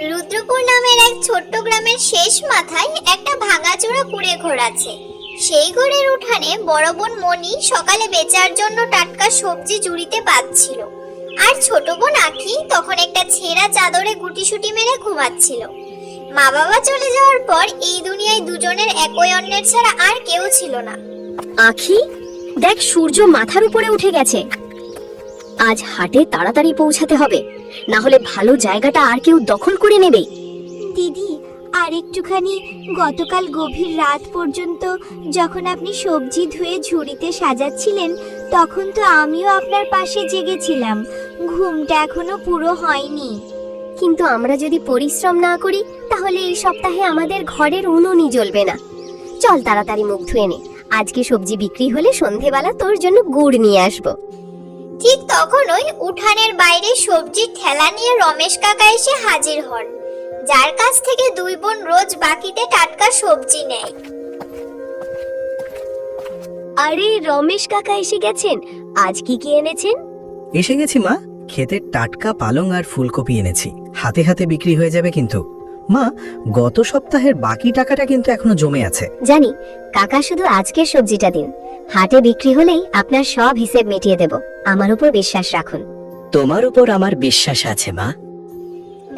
রুদ্রপুর নামের এক ছোট্ট গ্রামের শেষ মাথায় একটা ভাঙাচোরা কুঁড়ে ঘর আছে। সেই ঘরের উঠানে বড় বোন মণি সকালে বেচার জন্য টাটকা সবজি জুড়িতে পাচ্ছিল, আর ছোট বোন আখি তখন একটা ছেঁড়া চাদরে গুটিসুটি মেরে ঘুমাচ্ছিল। মা বাবা চলে যাওয়ার পর এই দুনিয়ায় দুজনের একই অন্যের ছাড়া আর কেউ ছিল না। আখি, দেখ সূর্য মাথার উপরে উঠে গেছে। আজ হাটে তাড়াতাড়ি পৌঁছাতে হবে, না হলে ভালো জায়গাটা আর কেউ দখল করে নেবে। দিদি, আর একটুখানি, গতকাল গভীর রাত পর্যন্ত যখন আপনি সবজি ধুয়ে ঝুড়িতে সাজাচ্ছিলেন, তখন তো আমিও আপনার পাশে জেগেছিলাম। ঘুমটা এখনো পুরো হয়নি। কিন্তু আমরা যদি পরিশ্রম না করি তাহলে এই সপ্তাহে আমাদের ঘরের উনুনই জ্বলবে না। চল তাড়াতাড়ি মুখ ধুয়ে নে, আজকে সবজি বিক্রি হলে সন্ধেবেলা তোর জন্য গুড় নিয়ে আসবো। ঠিক তখনই উঠানের বাইরে সবজির ঠেলা নিয়ে রমেশ কাকা এসে হাজির হন, যার কাছ থেকে দুই বোন রোজ বাকিতে টাটকা সবজি নেয়। আরে রমেশ কাকা এসে গেছেন, আজ কি কি এনেছেন? এসে গেছি মা, ক্ষেতের টাটকা পালং আর ফুলকপি এনেছি, হাতে হাতে বিক্রি হয়ে যাবে। কিন্তু মা, গত সপ্তাহের বাকি টাকাটা কিন্তু এখনো জমে আছে। জানি, কাকা শুধু আজকের সবজিটা দিন, হাটে বিক্রি হলেই আপনার সব হিসেব মিটিয়ে দেব। আমার উপর বিশ্বাস রাখুন। তোমার উপর আমার বিশ্বাস আছে মা।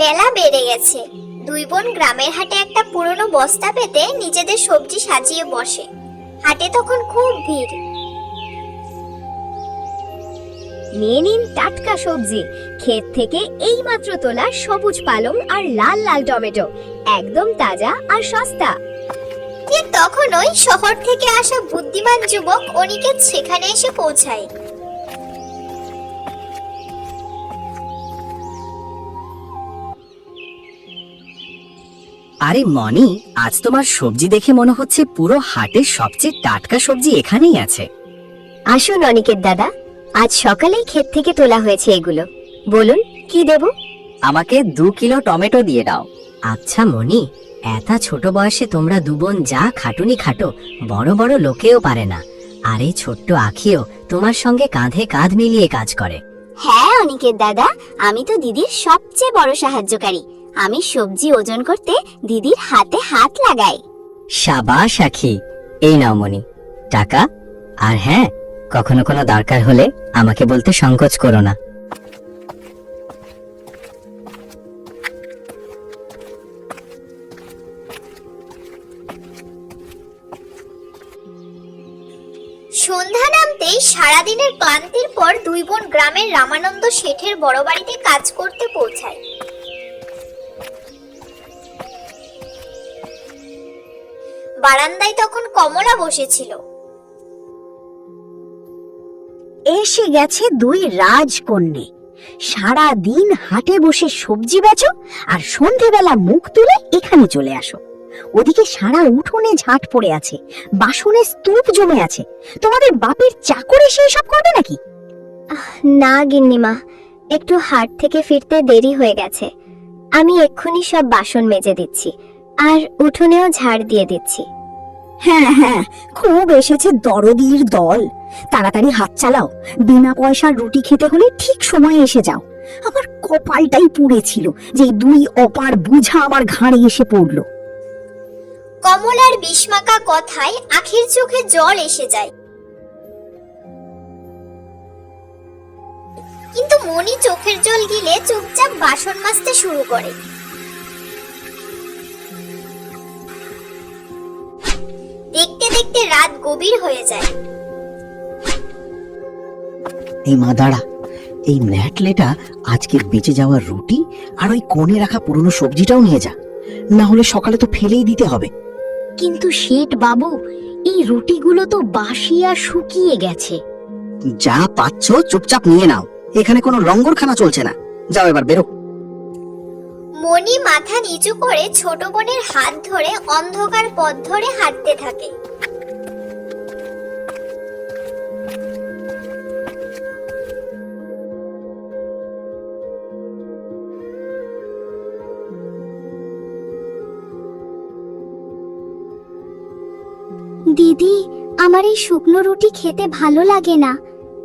বেলা বেড়ে গেছে। দুই বোন গ্রামের হাটে একটা পুরনো বস্তা পেতে নিজেদের সবজি সাজিয়ে বসে। হাটে তখন খুব ভিড়। নিয়ে নিন টাটকা সবজি, ক্ষেত থেকে এইমাত্র তোলা সবুজ পালং আর লাল লাল টমেটো, একদম তাজা আর সস্তা। ঠিক তখনই শহর থেকে আসা বুদ্ধিমান যুবক অনিকেত সেখানে এসে পৌঁছায়। আরে মনি, আজ তোমার সবজি দেখে মনে হচ্ছে পুরো হাটের সবচেয়ে টাটকা সবজি এখানেই আছে। আসুন অনিকেত দাদা, আজ সকালেই ক্ষেত থেকে তোলা হয়েছে এগুলো। বলুন কি দেব? আমাকে 2 কিলো টমেটো দিয়ে দাও। আচ্ছা মনি, এত ছোট বয়সে তোমরা দুবোন যা খাটুনি খাটো, বড় বড় লোকেও পারে না। আর এই ছোট্ট আখিও তোমার সঙ্গে কাঁধে কাঁধ মিলিয়ে কাজ করে। হ্যাঁ অনিকেত দাদা, আমি তো দিদির সবচেয়ে বড় সাহায্যকারী। আমি সবজি ওজন করতে দিদির হাতে হাত লাগাই। সাবাস আখি, এই নাও মনি টাকা। আর হ্যাঁ, কখনো কোনো দরকার হলে আমাকে বলতে সংকোচ করো না। সন্ধ্যা নামতেই সারাদিনের ক্লান্তির পর দুই বোন গ্রামের রামানন্দ শেঠের বড় বাড়িতে কাজ করতে পৌঁছায়। বারান্দায় তখন কমলা বসেছিল। এসে গেছে দুই রাজকন্যে। সারা দিন হাটে বসে সবজি বেচো, আর সন্ধেবেলা মুখ তুলে এখানে চলে আসো। ওদিকে সারা উঠোনে ঝাঁট পড়ে আছে, বাসনের স্তূপ জমে আছে। তোমাদের বাপের চাকর এসে এসব করবে নাকি? না গিন্নিমা, একটু হাট থেকে ফিরতে দেরি হয়ে গেছে। আমি এক্ষুনি সব বাসন মেজে দিচ্ছি, আর উঠোনেও ঝাড় দিয়ে দিচ্ছি। হ্যাঁ হ্যাঁ, খুব এসেছে দরদির দল। তাড়াতাড়ি হাত চালাও, বিনা পয়সার রুটি খেতে হলে ঠিক সময়ে এসে যাও। আমার কপালটাই পুড়েছিল যে দুই অপার বুঝা আমার ঘাড়ে এসে পড়লো। কমলার বিস্মাকা কথায় আখির চোখে জল এসে যায়। কিন্তু মনি চোখের জল গিলে চুপচাপ বাসন মাজতে শুরু করে। দেখতে দেখতে রাত গভীর হয়ে যায়। এই মা দাঁড়া, এই ন্যাটলেটা আজকের বেঁচে যাওয়া রুটি আর ওই কোণে রাখা পুরনো সবজিটাও নিয়ে যা, না হলে সকালে তো ফেলেই দিতে হবে। কিন্তু শেঠ বাবু, এই রুটিগুলো তো বাসি আর শুকিয়ে গেছে। যা পাচ্ছ চুপচাপ নিয়ে নাও, এখানে কোনো লঙ্গরখানা চলছে না। যাও এবার বেরো। মনি মাথা নিচু করে ছোট বোনের হাত ধরে অন্ধকার পথ ধরে হাঁটতে থাকে। দিদি, আমার এই শুকনো রুটি খেতে ভালো লাগে না।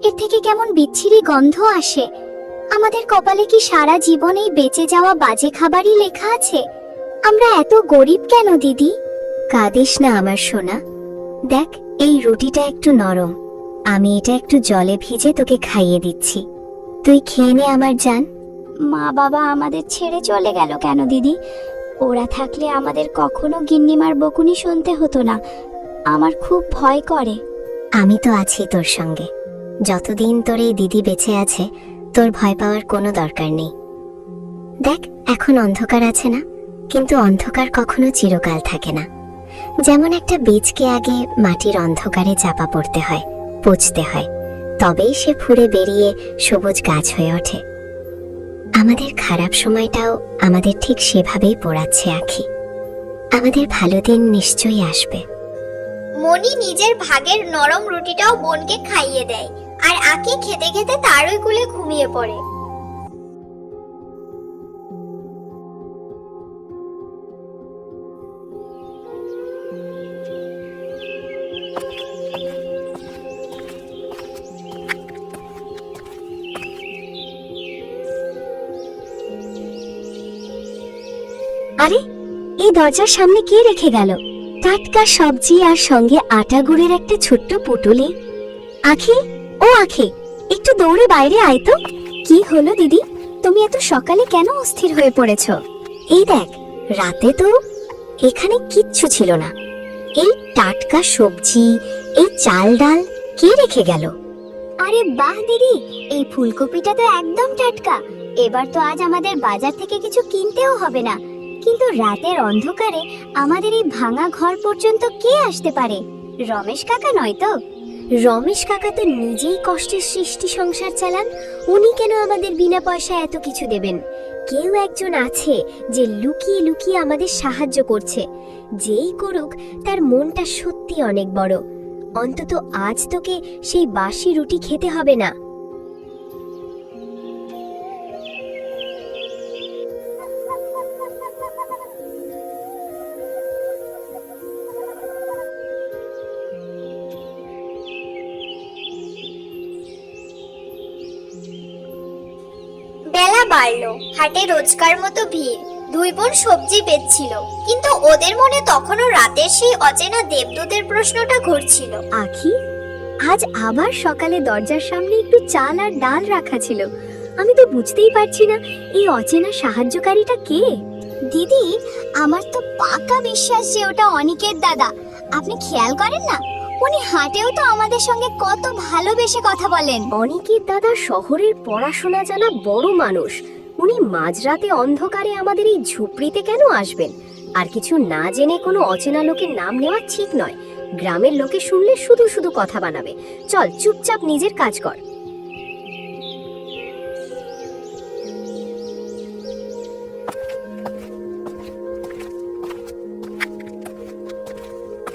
এর থেকে কেমন বিচ্ছিরি গন্ধ আসে। আমাদের কপালে কি সারা জীবনেই বেঁচে যাওয়া বাজে খাবারই লেখা আছে? আমরা এত গরিব কেন দিদি? কাঁদিস না আমার সোনা। দেখ, এই রুটিটা একটু নরম, আমি এটা একটু জলে ভিজে তোকে খাইয়ে দিচ্ছি, তুই খেয়ে নে আমার জান। মা বাবা আমাদের ছেড়ে চলে গেল কেন দিদি? ওরা থাকলে আমাদের কখনো গিন্নিমার বকুনি শুনতে হতো না। আমার খুব ভয় করে। আমি তো আছি তোর সঙ্গে, যতদিন তোর এই দিদি বেঁচে আছে তোর ভয় পাওয়ার কোনো দরকার নেই। দেখ, এখন অন্ধকার আছে না, কিন্তু অন্ধকার কখনো চিরকাল থাকে না। যেমন একটা বীজকে আগে মাটির অন্ধকারে চাপা পড়তে হয়, পচতে হয়, তবেই সে ফুঁড়ে বেরিয়ে সবুজ গাছ হয়ে ওঠে। আমাদের খারাপ সময়টাও আমাদের ঠিক সেভাবেই পোড়াচ্ছে আখি। আমাদের ভালো দিন নিশ্চয়ই আসবে। মনি নিজের ভাগের নরম রুটিটাও বোনকে খাইয়ে দেয়, আর আঁকি খেতে খেতে তারই কোলে ঘুমিয়ে পড়ে। আরে, এই দরজার সামনে কে রেখে গেল টাটকা সবজি আর সঙ্গে আটা গুড়ের একটা ছোট্ট পুটুলি? আখি, ও আখি, একটু দৌড়ে বাইরে আয় তো। কি হলো দিদি, তুমি এত সকালে কেন অস্থির হয়ে পড়েছ? এই দেখ, রাতে তো এখানে কিচ্ছু ছিল না। এই টাটকা সবজি, এই চাল ডাল কে রেখে গেল? আরে বাহ দিদি, এই ফুলকপিটা তো একদম টাটকা। এবার তো আজ আমাদের বাজার থেকে কিছু কিনতেও হবে না। কিন্তু রাতের অন্ধকারে আমাদের এই ভাঙা ঘর পর্যন্ত কে আসতে পারে? রমেশ কাকা নয় তো? রমেশ কাকা তো নিজেই কষ্টের সৃষ্টি সংসার চালান, উনি কেন আমাদের বিনা পয়সায় এত কিছু দেবেন? কেউ একজন আছে যে লুকিয়ে লুকিয়ে আমাদের সাহায্য করছে। যেই করুক, তার মনটা সত্যি অনেক বড়। অন্তত আজ তোকে সেই বাসি রুটি খেতে হবে না। বেলা বাড়লো, হাটে রোজকার মতো ভিড়। দুই বোন সবজি বেচছিল, কিন্তু ওদের মনে তখনও রাতের সেই অচেনা দেবদূতের প্রশ্নটা ঘুরছিল। আখি, আজ আবার সকালে দরজার সামনে একটু চাল আর ডাল রাখা ছিল। আমি তো বুঝতেই পারছি না এই অচেনা সাহায্যকারীটা কে। দিদি, আমার তো পাকা বিশ্বাস যে ওটা অনিকের দাদা। আপনি খেয়াল করেন না, উনি হাটেও তো আমাদের সঙ্গে কত ভালোবেসে কথা বলেন। অনিকের দাদা শহরের পড়াশোনা জানা বড় মানুষ। উনি মাঝরাতে অন্ধকারে আমাদের এই ঝুপড়িতে কেন আসবেন? আর কিছু না জেনে কোনো অচেনা লোকের নাম নেওয়া ঠিক নয়। গ্রামের লোকে শুনলে শুধু শুধু কথা বানাবে। চল, চুপচাপ নিজের কাজ কর।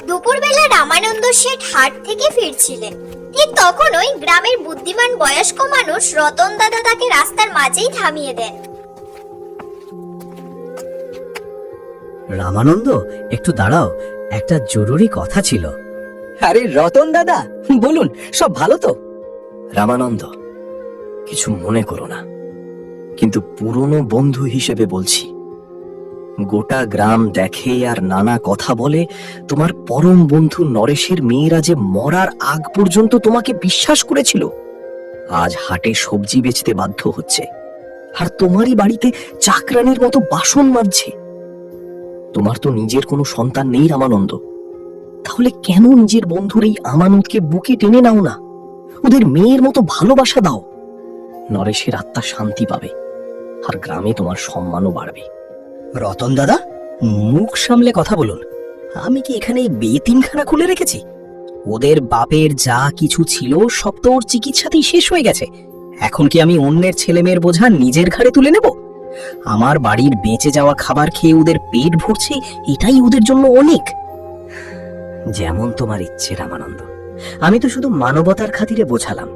দুপুরবেলা রামানন্দ শেঠ হাট থেকে ফিরছিলেন। ঠিক তখনই গ্রামের বুদ্ধিমান বয়স্ক মানুষ রতন দাদা তাকে রাস্তার মাঝেই থামিয়ে দেন। রামানন্দ, একটু দাঁড়াও, একটা জরুরি কথা ছিল। আরে রতন দাদা, বলুন, সব ভালো তো? রামানন্দ, কিছু মনে করো না, কিন্তু পুরনো বন্ধু হিসেবে বলছি। গোটা গ্রাম দেখে আর নানা কথা বলে তোমার পরম বন্ধু নরেশের মেয়েরা যে মরার আগ পর্যন্ত তোমাকে বিশ্বাস করেছিল, আজ হাটে সবজি বেচতে বাধ্য হচ্ছে, আর তোমারই বাড়িতে চাকরানির মতো বাসন মাজছে। তোমার তো নিজের কোনো সন্তান নেই রামানন্দ, তাহলে কেন নিজের বন্ধুর এই আমানতকে বুকে টেনে নাও না? ওদের মেয়ের মতো ভালোবাসা দাও। নরেশের আত্মা শান্তি পাবে, আর গ্রামে তোমার সম্মানও বাড়বে। রতন দাদা, মুখ সামলে কথা বলুন। আমি কি এখানে বেতিমখানা খুলে রেখেছি? ওদের বাপের যা কিছু ছিল সব তো ওর চিকিৎসাতেই শেষ হয়ে গেছে। এখন কি আমি অন্যের ছেলেমেয়ের বোঝা নিজের ঘাড়ে তুলে নেব? আমার বাড়ির বেঁচে যাওয়া খাবার খেয়ে ওদের পেট ভরছে, এটাই ওদের জন্য অনেক। যেমন তোমার ইচ্ছে রামানন্দ, আমি তো শুধু মানবতার খাতিরে বোঝালাম।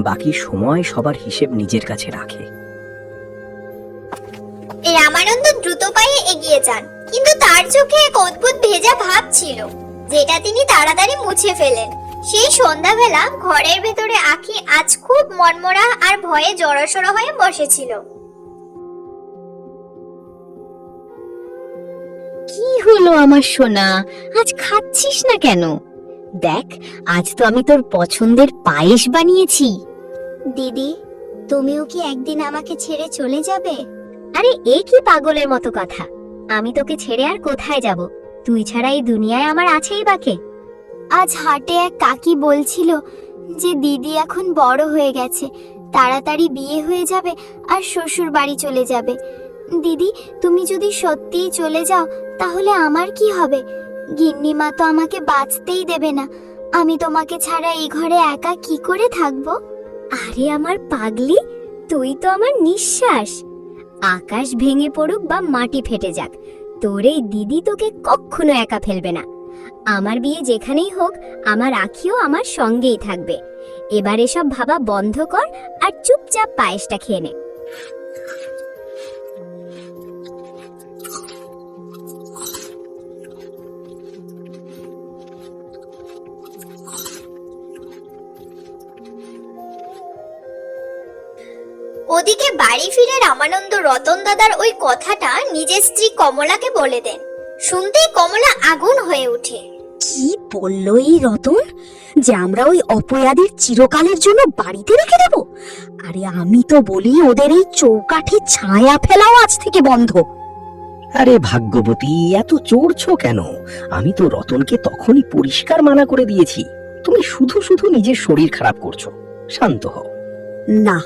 বাকি সময় সবার হিসেব নিজের কাছে রাখে। রামানন্দ দ্রুত পায়ে এগিয়ে যান, কিন্তু তার চোখে এক অদ্ভুত ভেজা ভাব ছিল, যেটা তিনি তাড়াতাড়ি মুছে ফেলেন। সেই সন্ধ্যাবেলা ঘরের ভেতরে আঁখি আজ খুব মনমরা আর ভয়ে জড়সড় হয়ে বসেছিল। কি হলো আমার সোনা, আজ খাচ্ছিস না কেন? দেখ, আজ তো আমি তোর পছন্দের পায়েস বানিয়েছি। দিদি, তুমিও কি একদিন আমাকে ছেড়ে চলে যাবে? আরে এ কি পাগলের মতো কথা! আমি তোকে ছেড়ে আর কোথায় যাব? তুই ছাড়া এই দুনিয়ায় আমার আছেই বা কে? আজ হাটে এক কাকি বলছিল যে দিদি এখন বড় হয়ে গেছে, তাড়াতাড়ি বিয়ে হয়ে যাবে আর শ্বশুর বাড়ি চলে যাবে। দিদি, তুমি যদি সত্যিই চলে যাও তাহলে আমার কি হবে? গিন্নিমা তো আমাকে বাঁচতেই দেবে না। আমি তোমাকে ছাড়া এই ঘরে একা কি করে থাকবো? আরে আমার পাগলি, তুই তো আমার নিঃশ্বাস। আকাশ ভেঙে পড়ুক বা মাটি ফেটে যাক, তোর এই দিদি তোকে কখনো একা ফেলবে না। আমার বিয়ে যেখানেই হোক, আমার আখিও আমার সঙ্গেই থাকবে। এবার এসব ভাবা বন্ধ কর আর চুপচাপ পায়েসটা খেয়ে নে। ওদিকে বাড়ি ফিরে রামানন্দ রতন দাদার ওই কথাটা নিজের স্ত্রী কমলাকে বলে দেন। শুনতেই কমলা আগুন হয়ে ওঠে। কি বললো এই রতন যে আমরা ওই অপয়াদের চিরকালের জন্য বাড়িতে রেখে দেব? আরে আমি তো বলি ওদের এই চৌকাঠে ছায়া ফেলাও আজ থেকে বন্ধ। আরে ভাগ্যবতী, এত চড়ছো কেন? আমি তো রতনকে তখনই পরিষ্কার মানা করে দিয়েছি। তুমি শুধু শুধু নিজের শরীর খারাপ করছো। শান্ত হও। না,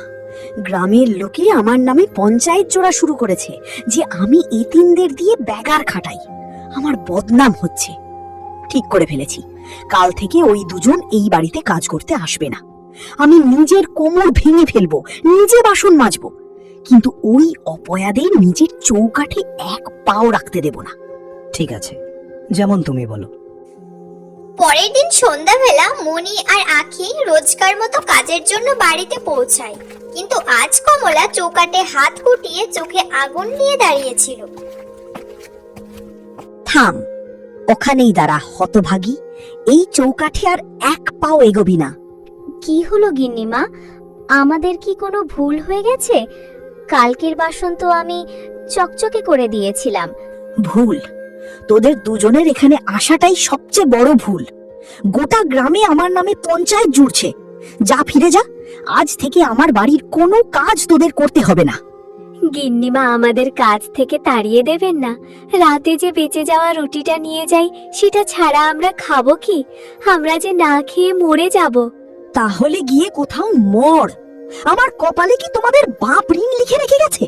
গ্রামের লোকে আমার নামে পঞ্চায়েত জোড়া শুরু করেছে যে আমি এতিমদের দিয়ে ব্যাগার খাটাই। আমার বদনাম হচ্ছে। ঠিক করে ফেলেছি, কাল থেকে ওই দুজন এই বাড়িতে কাজ করতে আসবে না। আমি নিজের কোমর ভেঙে ফেলবো, নিজে বাসন মাজবো, কিন্তু ওই অপয়াদের নিজের চৌকাঠে এক পাও রাখতে দেব না। ঠিক আছে, যেমন তুমি বলো। পরের দিন সন্ধ্যাবেলা মণি আর আঁখি রোজকার মতো কাজের জন্য বাড়িতে পৌঁছায়, কিন্তু আজ কমলা চৌকাটে হাত গুটিয়ে চোখে আগুন নিয়ে দাঁড়িয়েছিল। থাম, ওখানেই দাঁড়া হতভাগী। এই চৌকাঠে আর এক পাও এগোবি না। কি হলো গিন্নিমা, আমাদের কি কোনো ভুল হয়ে গেছে? কালকের বাসন তো আমি চকচকে করে দিয়েছিলাম। ভুল? তোদের দুজনের এখানে আসাটাই সবচেয়ে বড় ভুল। গোটা গ্রামে আমার নামে পঞ্চায়েত জুড়ছে। যা, ফিরে যা। আজ থেকে আমার বাড়ির কোনো কাজ তোদের করতে হবে না। গিন্নিমা আমাদের কাজ থেকে তাড়িয়ে দেবেন না? রাতে যে বেঁচে যাওয়া রুটিটা নিয়ে যাই, সেটা ছাড়া আমরা খাবো কি? আমরা যে না খেয়ে মরে যাব। তাহলে গিয়ে কোথাও মর। আমার কপালে কি তোমাদের বাপ ঋণ লিখে রেখে গেছে?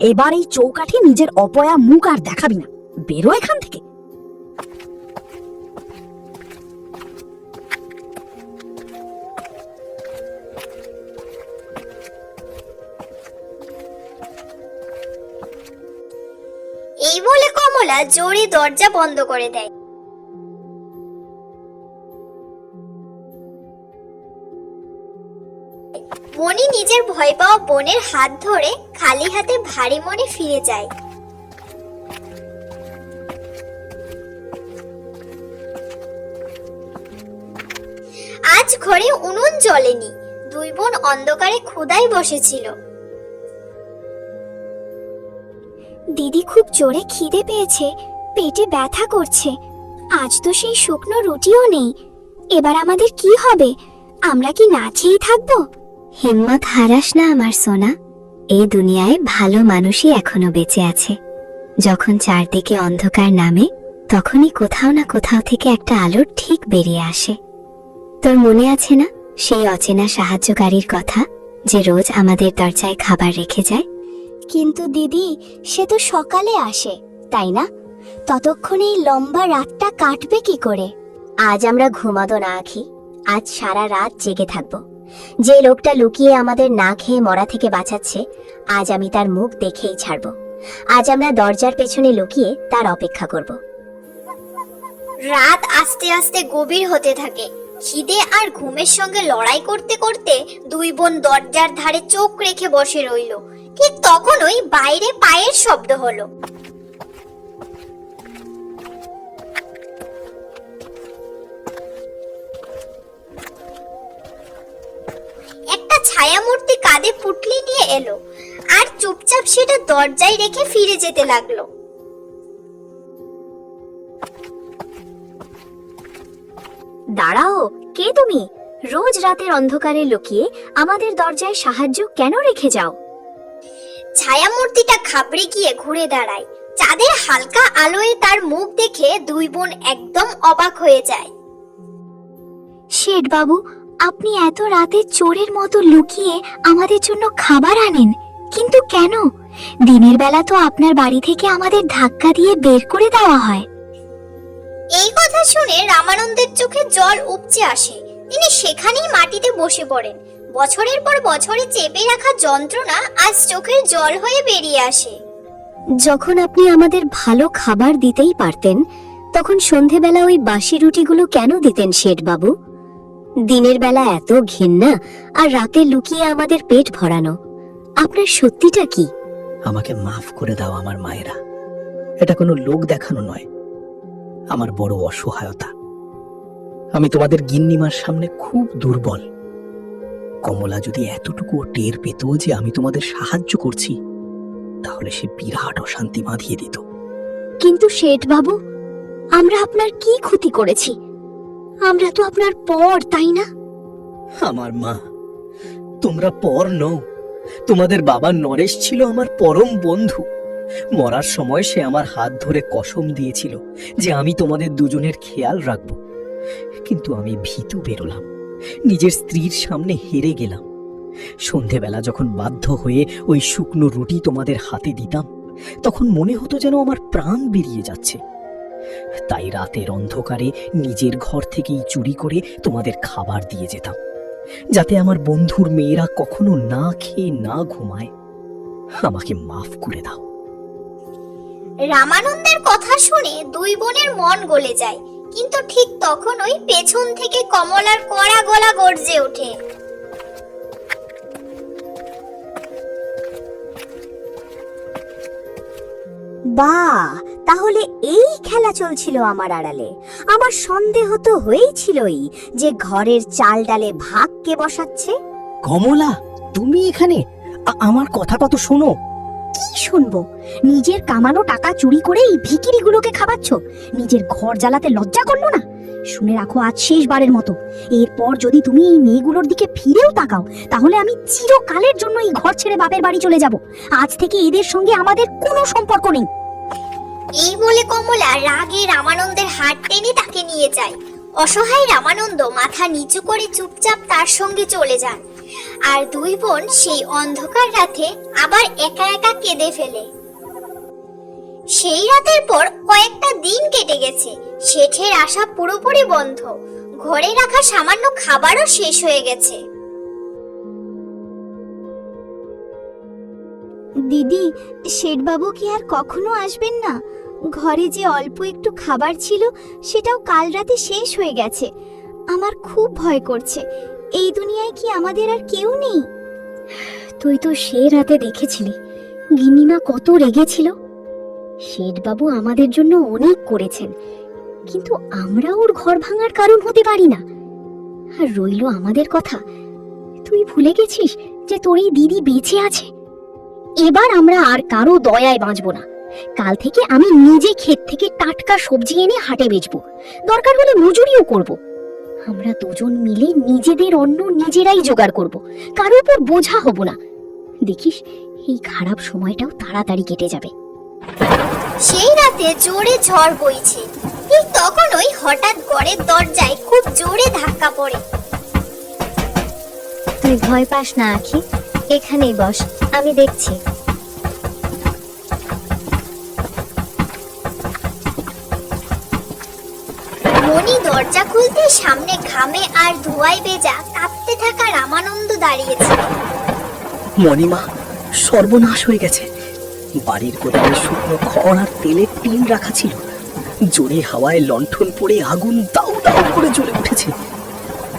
এবার এই চৌকাঠে নিজের অপয়া মুখ আর দেখাবি না। বেরো এখান থেকে। এই বলে কমলা জোরে দরজা বন্ধ করে দেয়। মণি নিজের ভয় পাওয়া বোনের হাত ধরে খালি হাতে ভারী মনে ফিরে যায়। আজ ঘরে উনুন জ্বলেনি। দুই বোন অন্ধকারে ক্ষুধায় বসেছিল। দিদি খুব জোরে খিদে পেয়েছে, পেটে ব্যথা করছে। আজ তো সেই শুকনো রুটিও নেই। এবার আমাদের কি হবে? আমরা কি না খেয়েই থাকবো? হিম্মত হারাস না আমার সোনা। এই দুনিয়ায় ভালো মানুষই এখনো বেঁচে আছে। যখন চারদিকে অন্ধকার নামে, তখনই কোথাও না কোথাও থেকে একটা আলোর ঠিক বেরিয়ে আসে। তোর মনে আছে না সেই অচেনা সাহায্যকারীর কথা, যে রোজ আমাদের দরজায় খাবার রেখে যায়? কিন্তু দিদি, সে তো সকালে আসে, তাই না? ততক্ষণে এই লম্বা রাতটা কাটবে কি করে? আজ আমরা ঘুমাবো না আখি, আজ সারা রাত জেগে থাকবো। যে লোকটা লুকিয়ে আমাদের না খেয়ে মরা থেকে বাঁচাচ্ছে, আজ আমি তার মুখ দেখেই ছাড়বো। আজ আমরা দরজার পেছনে লুকিয়ে তার অপেক্ষা করব। রাত আস্তে আস্তে গভীর হতে থাকে। খিদে আর ঘুমের সঙ্গে লড়াই করতে করতে দুই বোন দরজার ধারে চোখ রেখে বসে রইল। ঠিক তখনই বাইরে পায়ের শব্দ হলো। ছায়ামূর্তি কাঁধে পুটলি নিয়ে এলো আর চুপচাপ সেটা দরজায় রেখে ফিরে যেতে লাগলো। দাঁড়াও, কে তুমি? রোজ রাতের অন্ধকারে লুকিয়ে আমাদের দরজায় সাহায্য কেন রেখে যাও? ছায়ামূর্তিটা ঘাবড়ে গিয়ে ঘুরে দাঁড়ায়। চাঁদের হালকা আলোয় তার মুখ দেখে দুই বোন একদম অবাক হয়ে যায়। শেঠ বাবু, আপনি এত রাতে চোরের মতো লুকিয়ে আমাদের জন্য খাবার আনেন, কিন্তু কেন? দিনের বেলা তো আপনার বাড়ি থেকে আমাদের ধাক্কা দিয়ে বের করে দেওয়া হয়। এই কথা শুনে রামানন্দের চোখে জল উপচে আসে। তিনি সেখানেই মাটিতে বসে পড়েন। বছরের পর বছরে চেপে রাখা যন্ত্রণা আজ চোখের জল হয়ে বেরিয়ে আসে। যখন আপনি আমাদের ভালো খাবার দিতেই পারতেন, তখন সন্ধেবেলা ওই বাসি রুটিগুলো কেন দিতেন শেঠ বাবু? দিনের বেলা এত ঘেন্না আর রাতে লুকিয়ে আমাদের পেট ভরানো, আপনার সত্যিটা কি? আমাকে মাফ করে দাও আমার মায়েরা, এটা কোনো লোক দেখানো নয়, আমার বড় অসহায়তা। আমি তোমাদের গিন্নিমার সামনে খুব দুর্বল। কমলা যদি এতটুকু টের পেত যে আমি তোমাদের সাহায্য করছি, তাহলে সে বিরাট অশান্তি বাঁধিয়ে দিত। কিন্তু শেঠ বাবু, আমরা আপনার কি ক্ষতি করেছি? আমরা তো আপনার পর, তাই না? আমার মা, তোমরা পর নও। তোমাদের বাবা নরেশ ছিল আমার পরম বন্ধু। মরার সময় সে আমার হাত ধরে কসম দিয়েছিল যে আমি তোমাদের দুজনের খেয়াল রাখব। কিন্তু আমি ভীতু বেরোলাম, নিজের স্ত্রীর সামনে হেরে গেলাম। সন্ধেবেলা যখন বাধ্য হয়ে ওই শুকনো রুটি তোমাদের হাতে দিতাম, তখন মনে হতো যেন আমার প্রাণ বেরিয়ে যাচ্ছে। তাই রাতের অন্ধকারে নিজের ঘর থেকেই চুরি করে তোমাদের খাবার দিয়ে যেতাম, যাতে আমার বন্ধুর মেয়েরা কখনো না খেয়ে না ঘুমায়। আমাকে মাফ করে দাও। রামানন্দের কথা শুনে দুই বোনের মন গলে যায়। কিন্তু ঠিক তখনই পেছন থেকে কমলার কড়া গলা গর্জে ওঠে। বাহ, তাহলে এই খেলা চলছিল আমার আড়ালে। আমার সন্দেহ তো হয়েছিলই যে ঘরের চাল ডালে ভাগ কে বসাচ্ছে। কমলা, তুমি এখানে? আমার কথাটা তো শোনো। কি শুনবো? নিজের কামানো টাকা চুরি করে এই ভিখিরিগুলোকে খাওয়াচ্ছ? নিজের ঘর জ্বালাতে লজ্জা করলো না? শুনে রাখো, আজ শেষবারের মতো। এরপর যদি তুমি এই মেয়েগুলোর দিকে ফিরেও তাকাও, তাহলে আমি চিরকালের জন্য এই ঘর ছেড়ে বাপের বাড়ি চলে যাব। আজ থেকে এদের সঙ্গে আমাদের কোনো সম্পর্ক নেই। এই বলে কমলা রাগে রামানন্দের হাত টেনে তাকে নিয়ে যায়। অসহায় রামানন্দ মাথা নিচু করে চুপচাপ তার সঙ্গে চলে যান। আর দুই বোন সেই অন্ধকার রাতে আবার একা একা কেঁদে ফেলে। সেই রাতের পর কয়েকটা দিন কেটে গেছে। শেঠের আশা পুরোপুরি বন্ধ। ঘরে রাখা সামান্য খাবারও শেষ হয়ে গেছে। দিদি, শেঠ বাবু কি আর কখনো আসবেন না? ঘরে যে অল্প একটু খাবার ছিল, সেটাও কাল রাতে শেষ হয়ে গেছে। আমার খুব ভয় করছে। এই দুনিয়ায় কি আমাদের আর কেউ নেই? তুই তো সে রাতে দেখেছিলি গিন্নিমা কত রেগেছিল। শেঠ বাবু আমাদের জন্য অনেক করেছেন, কিন্তু আমরা ওর ঘর ভাঙার কারণ হতে পারি না। আর রইল আমাদের কথা, তুই ভুলে গেছিস যে তোর এই দিদি বেঁচে আছে? এবার আমরা আর কারো দয়ায় বাঁচবো না। কাল থেকে আমি নিজে ক্ষেত থেকে টাটকা সবজি এনে হাটে বেচবো, দরকার হলে মজুরিও করব। আমরা দুজন মিলে নিজেদের অন্ন নিজেরাই জোগাড় করব, কারো উপর বোঝা হব না। দেখিস, এই খারাপ সময়টাও তাড়াতাড়ি কেটে যাবে। সেই রাতে জোরে ঝড় বইছে। ঠিক তখনই হঠাৎ ঘরের দরজায় খুব জোরে ধাক্কা পড়ে। তুই ভয় পাস না আখি, এখানেই বস, আমি দেখছি। মণি দরজা খুলতে সামনে ঘামে আর ধোঁয়ায় ভেজা কাঁপতে থাকা রামানন্দ দাঁড়িয়েছে। মণিমা, সর্বনাশ হয়ে গেছে। বাড়ির গোদামে শুকনো খড় আর তেলের টিন রাখা ছিল। জোরে হাওয়ায় লণ্ঠন পড়ে আগুন দাউ দাউ করে জ্বলে উঠেছে।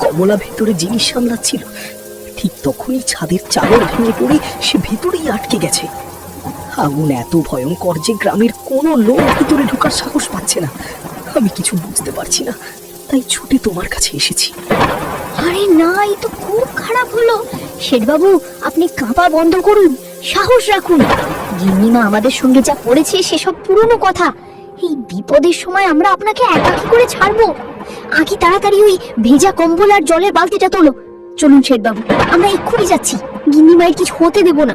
কমলা ভেতরে জিনিস সামলাচ্ছিল। ঠিক তখনই ছাদের চাদর ভেঙে পড়ে সে ভেতরেই আটকে গেছে। আগুন এত ভয়ঙ্কর যে গ্রামের কোনো লোক ভিতরে ঢোকার সাহস পাচ্ছে না। আমি কিছু বুঝতে পারছি না, তাই ছুটে তোমার কাছে এসেছি। আরে না, এই তো খুব খারাপ হলো। শেঠবাবু, আপনি কাঁপা বন্ধ করুন, সাহস রাখুন। গিন্নিমা আমাদের সঙ্গে যা করেছে সেসব পুরনো কথা। এই বিপদের সময় আমরা আপনাকে একাকী করে ছাড়বো? আঁকি তাড়াতাড়ি ওই ভেজা কম্বল আর জলের বালতিটা তোলো। চলুন শেঠবাবু, আমরা এক্ষুনি যাচ্ছি। গিন্নিমায়ের কিছু হতে দেব না।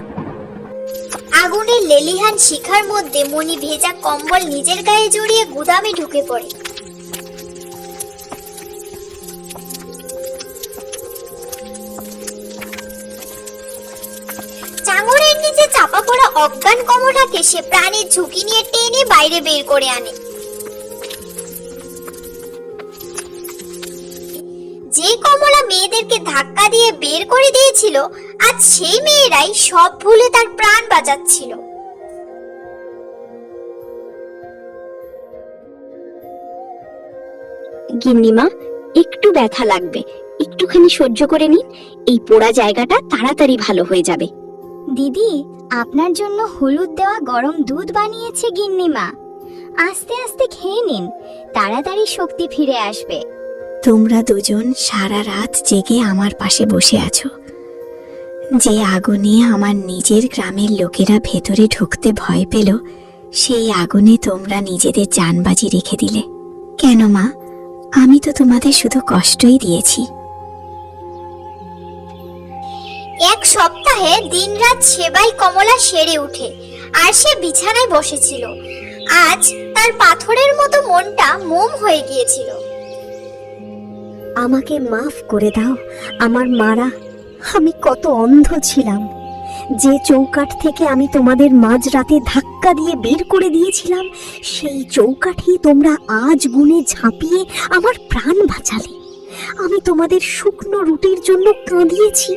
আগুনের লেলিহান শিখার মধ্যে মণি ভেজা কম্বল নিজের গায়ে জড়িয়ে গুদামে ঢুকে পড়ে। চাঙড়ের নিচে চাপা পড়া অজ্ঞান কমলাকে সে প্রাণের ঝুঁকি নিয়ে টেনে বাইরে বের করে আনে। যে কমলা মেয়েদেরকে ধাক্কা দিয়ে বের করে দিয়েছিল, আজ সেই মেয়েরাই সব ভুলে তার প্রাণ বাঁচাচ্ছিল। গিন্নিমা, একটু ব্যথা লাগবে, একটুখানি সহ্য করে নিন। এই পোড়া জায়গাটা তাড়াতাড়ি ভালো হয়ে যাবে। দিদি, আপনার জন্য হলুদ দেওয়া গরম দুধ বানিয়েছে গিন্নিমা। আস্তে আস্তে খেয়ে নিন, তাড়াতাড়ি শক্তি ফিরে আসবে। তোমরা দুজন সারা রাত জেগে আমার পাশে বসে আছো। যে আগুনে আমার নিজের গ্রামের লোকেরা ভেতরে ঢুকতে ভয় পেল, সেই আগুনে তোমরা নিজেদের জানবাজি রেখে দিলে কেন মা? আমি তো তোমাদের শুধু কষ্টই দিয়েছি। এক সপ্তাহে দিনরাত সেবাই কমলা সেরে উঠে, আর সে বিছানায় বসেছিল। আজ তার পাথরের মতো মনটা মোম হয়ে গিয়েছিল। আমাকে মাফ করে দাও আমার মারা। আমি কত অন্ধ ছিলাম। যে চৌকাঠ থেকে আমি তোমাদের মাঝরাতে ধাক্কা দিয়ে বের করে দিয়েছিলাম, সেই চৌকাঠেই তোমরা আজ গুনে ঝাঁপিয়ে আমার প্রাণ বাঁচালে। আমি তোমাদের শুকনো রুটির জন্য কাঁদিয়েছি,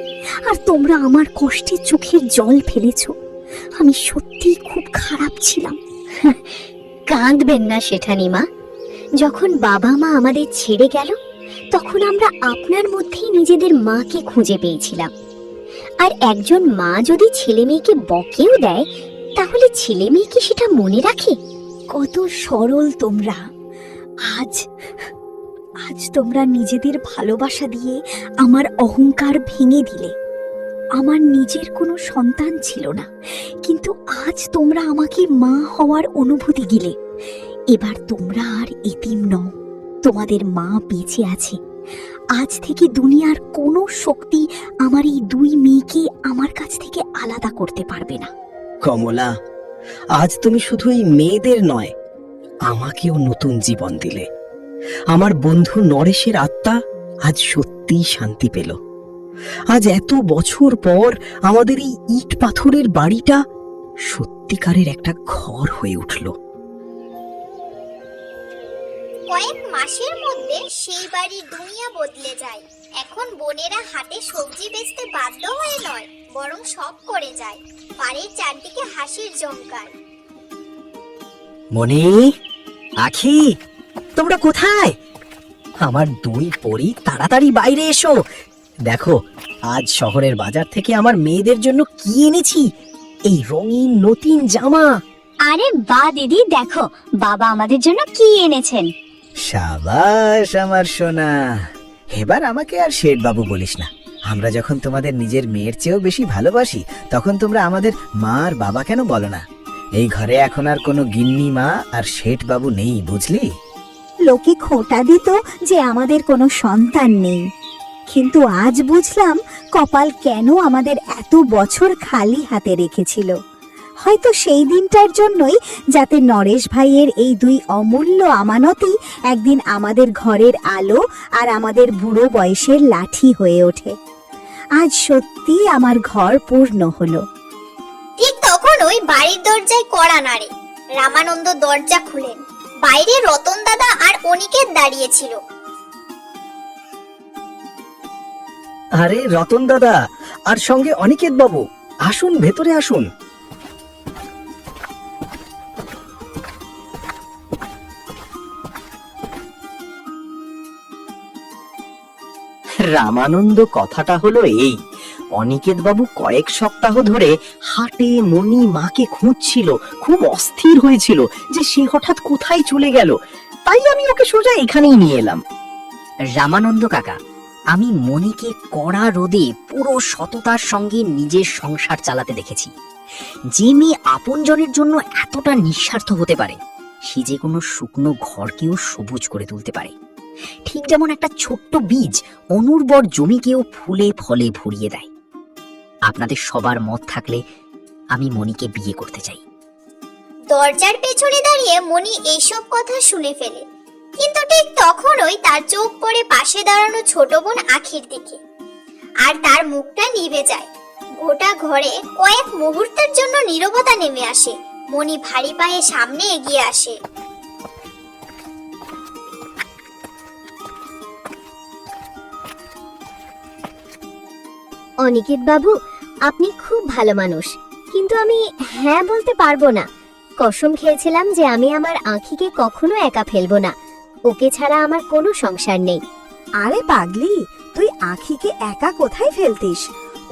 আর তোমরা আমার কষ্টে চোখের জল ফেলেছো। আমি সত্যি খুব খারাপ ছিলাম। কাঁদবেন না শেঠানিমা। যখন বাবা মা আমাদের ছেড়ে গেল, তখন আমরা আপনার মধ্যেই নিজেদের মাকে খুঁজে পেয়েছিলাম। আর একজন মা যদি ছেলে মেয়েকে বকেও দেয়, তাহলে ছেলে মেয়ে কি সেটা মনে রাখে? কত সরল তোমরা। আজ তোমরা নিজেদের ভালোবাসা দিয়ে আমার অহংকার ভেঙে দিলে। আমার নিজের কোনো সন্তান ছিল না, কিন্তু আজ তোমরা আমাকে মা হওয়ার অনুভূতি দিলে। এবার তোমরা আর এতিম নও, তোমাদের মা বেঁচে আছে। আজ থেকে দুনিয়ার কোনো শক্তি আমার এই দুই মেয়েকে আমার কাছ থেকে আলাদা করতে পারবে না। কমলা, আজ তুমি শুধু এই মেয়েদের নয়, আমাকেও নতুন জীবন দিলে। আমার বন্ধু নরেশের আত্মা আজ সত্যিই শান্তি পেল। আজ এত বছর পর আমাদের এই ইট পাথরের বাড়িটা সত্যিকারের একটা ঘর হয়ে উঠল। কয়েক মাসের মধ্যে সেই বাড়ির দুনিয়া বদলে যায়। এখন বোনেরা হাটে সবজি বেচতে বাধ্য হয়ে নয়, বরং শখ করে যায়। বাড়ির চারদিকে হাসির জমকার। মনি, আখি, তোমরা কোথায়? আমার দুই পরী, তাড়াতাড়ি বাইরে এসো। দেখো, আজ শহরের বাজার থেকে আমার মেয়েদের জন্য কি এনেছি। এই রঙিন নতুন জামা। আরে বা দিদি, দেখো বাবা আমাদের জন্য কি এনেছেন। সাবাস আমার সোনা। এবার আমাকে আর শেঠ বাবু বলিস না। আমরা যখন তোমাদের নিজের মেয়ের চেয়েও বেশি ভালোবাসি, তখন তোমরা আমাদের মা আর বাবা কেন বলো না? এই ঘরে এখন আর কোনো গিন্নি মা আর শেঠ বাবু নেই, বুঝলি? লোকে খোঁটা দিত যে আমাদের কোনো সন্তান নেই, কিন্তু আজ বুঝলাম কপাল কেন আমাদের এত বছর খালি হাতে রেখেছিল। হয়তো সেই দিনটার জন্যই, যাতে নরেশ ভাইয়ের এই দুই অমূল্য আমানতই একদিন আমাদের ঘরের আলো আর আমাদের বুড়ো বয়সের লাঠি হয়ে ওঠে। আজ সত্যি আমার ঘর পূর্ণ হলো। ঠিক তখনই বাড়ির দরজায় কড়া নাড়ে। রামানন্দ দরজা খুলেন। বাইরে রতন দাদা আর অনিকেত দাঁড়িয়েছিল। আরে রতন দাদা আর সঙ্গে অনিকেত বাবু, আসুন, ভেতরে আসুন। রামানন্দ, কথাটা হলো এই, অনিকেত বাবু কয়েক সপ্তাহ ধরে হাটে মনি মাকে খুঁজছিল, খুব অস্থির হয়েছিল যে সে হঠাৎ কোথায় চলে গেল। তাই আমি ওকে সোজা এখানেই নিয়ে এলাম। রামানন্দ কাকা, আমি মনিকে কড়া রোদে পুরো সততার সঙ্গে নিজের সংসার চালাতে দেখেছি। যে মেয়ে আপনজনের জন্য এতটা নিঃস্বার্থ হতে পারে, সে যে কোনো শুকনো ঘরকেও সবুজ করে তুলতে পারে। ঠিক যেমন একটা ছোট্ট বীজ অনুর্বর জমিকেও ফুলে ফলে ভরিয়ে দেয়। আপনাদের সবার মত থাকলে আমি মনিকে বিয়ে করতে চাই। দরজার পেছনে দাঁড়িয়ে মনি এইসব কথা শুনে ফেলে, কিন্তু ঠিক তখনই তার চোখ পড়ে পাশে দাঁড়ানো ছোট বোন আখির দিকে, আর তার মুখটা নিভে যায়। গোটা ঘরে কয়েক মুহূর্তের জন্য নীরবতা নেমে আসে। মনি ভারী পায়ে সামনে এগিয়ে আসে। অনিকেত বাবু, আপনি খুব ভালো মানুষ, কিন্তু আমি হ্যাঁ বলতে পারবো না। কসম খেয়েছিলাম যে আমি আমার আঁখিকে কখনো একা ফেলবো না। ওকে ছাড়া আমার কোনো সংসার নেই। আরে পাগলি, তুই আখিকে একা কোথায় ফেলতিস?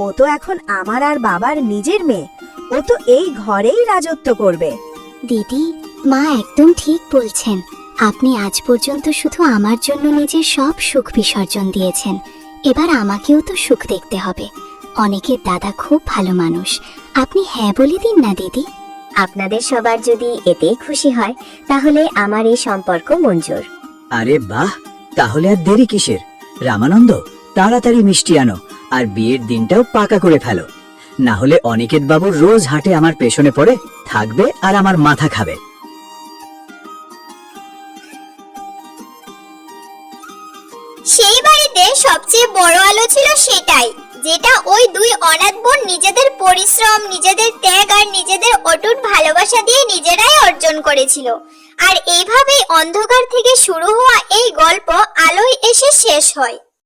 ও তো এখন আমার আর বাবার নিজের মেয়ে। ও তো এই ঘরেই রাজত্ব করবে। দিদি, মা একদম ঠিক বলছেন। আপনি আজ পর্যন্ত শুধু আমার জন্য নিজের সব সুখ বিসর্জন দিয়েছেন, এবার আমাকেও তো সুখ দেখতে হবে। অনেকের দাদা খুব ভালো মানুষ, আপনি হ্যাঁ বলে দিন না দিদি। আপনাদের সবার যদি এতেই খুশি হয়, তাহলে আমার এই সম্পর্ক মঞ্জুর। আরে বাহ, তাহলে আর দেরি কিসের? রামানন্দ, তাড়াতাড়ি মিষ্টি আনো আর বিয়ের দিনটাও পাকা করে ফেলো, না হলে অনিকেত বাবু রোজ হাটে আমার পেছনে পড়ে থাকবে আর আমার মাথা খাবে। সেই বাড়িতে সবচেয়ে বড় আলো ছিল সেটাই, যেটা ওই দুই অনাথ বোন নিজেদের পরিশ্রম, নিজেদের ত্যাগ আর নিজেদের অটুট ভালোবাসা দিয়ে নিজেরাই অর্জন করেছিল। আর এইভাবেই অন্ধকার থেকে শুরু হওয়া এই গল্প আলোয় এসে শেষ হয়।